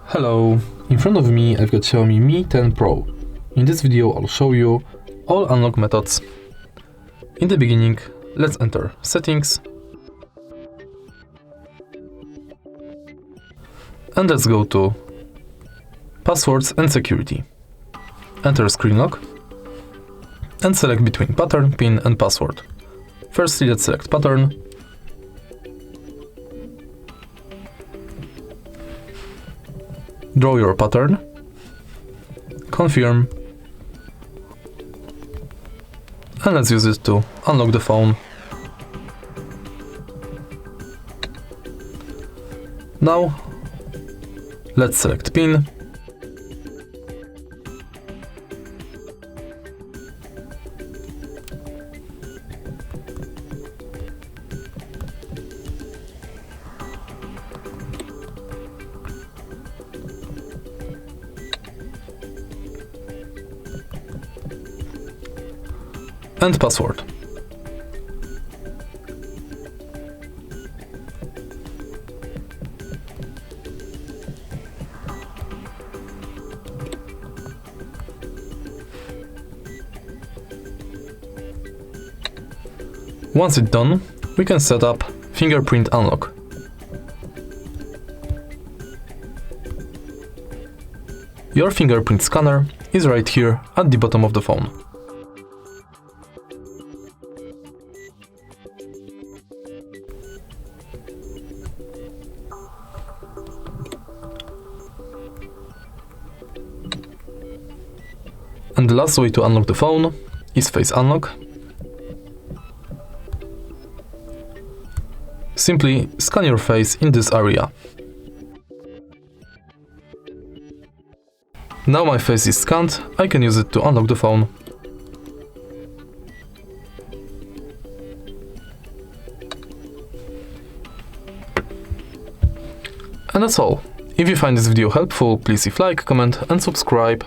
Hello, in front of me I've got Xiaomi Mi 10 Pro. In this video I'll show you all unlock methods. In the beginning, let's enter Settings and let's go to Passwords and Security. Enter Screen Lock and select between pattern, PIN and password. Firstly, let's select pattern. Draw your pattern, confirm, and let's use it to unlock the phone. Now, let's select PIN, and password. Once it's done, we can set up fingerprint unlock. Your fingerprint scanner is right here at the bottom of the phone. And the last way to unlock the phone is face unlock. Simply scan your face in this area. Now my face is scanned, I can use it to unlock the phone. And that's all. If you find this video helpful, please leave like, comment and subscribe.